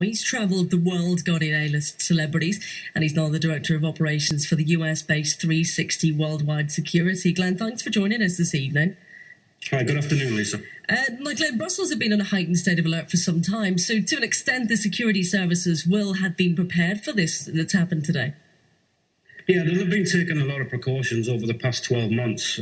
He's travelled the world, guarding A-list celebrities, and he's now the Director of Operations for the US-based 360 Worldwide Security. Glen, thanks for joining us this evening. Hi, good afternoon, Lisa. Glen, Brussels have been on a heightened state of alert for some time, so to an extent the security services will have been prepared for this that's happened today. Yeah, they've been taking a lot of precautions over the past 12 months,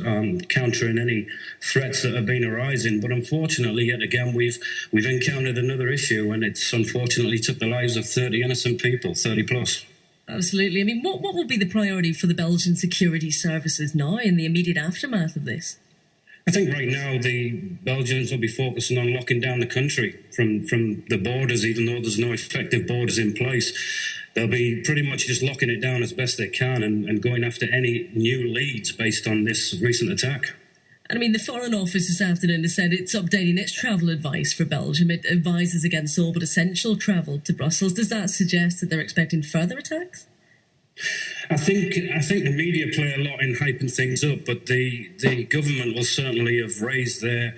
countering any threats that have been arising. But unfortunately, yet again, we've encountered another issue, and it's unfortunately took the lives of 30 innocent people, 30 plus. Absolutely. I mean, what will be the priority for the Belgian security services now in the immediate aftermath of this? I think right now the Belgians will be focusing on locking down the country from the borders, even though there's no effective borders in place. They'll be pretty much just locking it down as best they can and going after any new leads based on this recent attack. And I mean, the Foreign Office this afternoon has said it's updating its travel advice for Belgium. It advises against all but essential travel to Brussels. Does that suggest that they're expecting further attacks? I think the media play a lot in hyping things up, but the government will certainly have raised their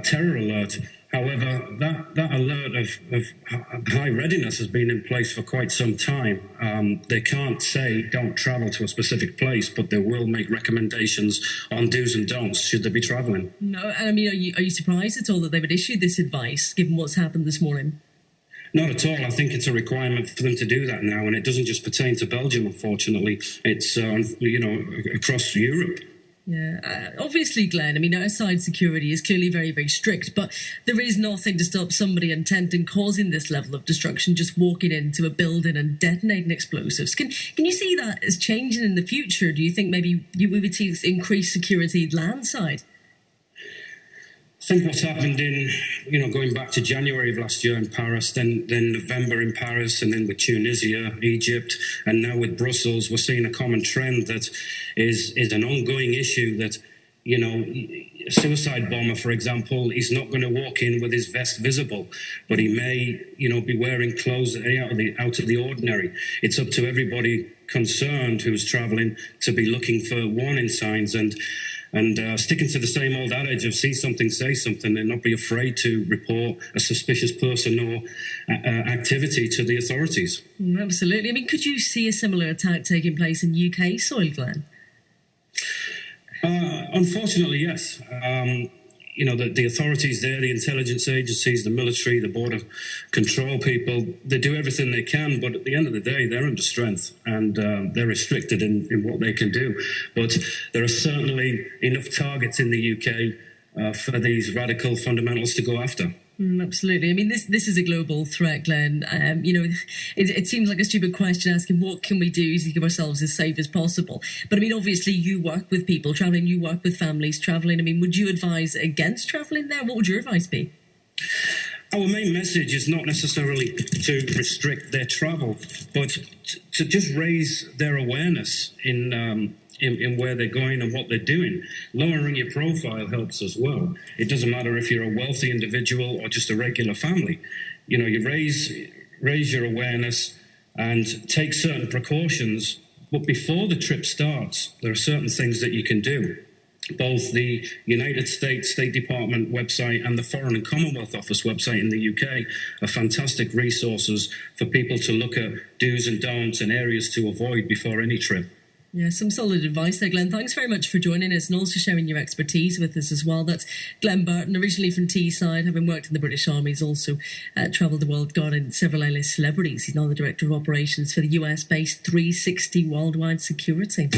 terror alert. However, that alert of high readiness has been in place for quite some time. They can't say don't travel to a specific place, but they will make recommendations on do's and don'ts should they be travelling. No, I mean, are you surprised at all that they would issue this advice, given what's happened this morning? Not at all. I think it's a requirement for them to do that now, and it doesn't just pertain to Belgium, unfortunately. It's, across Europe. Yeah, obviously, Glen, I mean, outside security is clearly very, very strict, but there is nothing to stop somebody intent in causing this level of destruction just walking into a building and detonating explosives. Can you see that as changing in the future? Do you think maybe we would see increased security landside? I think what's happened in, going back to January of last year in Paris, then November in Paris, and then with Tunisia, Egypt, and now with Brussels, we're seeing a common trend that is an ongoing issue that, a suicide bomber, for example, he's not going to walk in with his vest visible, but he may, be wearing clothes out of the ordinary. It's up to everybody concerned who's traveling to be looking for warning signs and sticking to the same old adage of see something, say something, and not be afraid to report a suspicious person or activity to the authorities. Absolutely. I mean, could you see a similar attack taking place in UK soil, Glen? Unfortunately, yes. The authorities there, the intelligence agencies, the military, the border control people, they do everything they can, but at the end of the day, they're under strength and they're restricted in what they can do. But there are certainly enough targets in the UK for these radical fundamentals to go after. Absolutely. I mean, this is a global threat, Glen. It seems like a stupid question asking what can we do to keep ourselves as safe as possible. But I mean, obviously, you work with people travelling, you work with families travelling. I mean, would you advise against travelling there? What would your advice be? Our main message is not necessarily to restrict their travel, but to just raise their awareness in where they're going and what they're doing. Lowering your profile helps as well. It doesn't matter if you're a wealthy individual or just a regular family. You raise your awareness and take certain precautions. But before the trip starts, there are certain things that you can do. Both the United States State Department website and the Foreign and Commonwealth Office website in the UK are fantastic resources for people to look at do's and don'ts and areas to avoid before any trip. Yeah, some solid advice there, Glen. Thanks very much for joining us and also sharing your expertise with us as well. That's Glen Burton, originally from Teesside, having worked in the British Army. He's also travelled the world, guarding several A-list celebrities. He's now the Director of Operations for the US-based 360 Worldwide Security.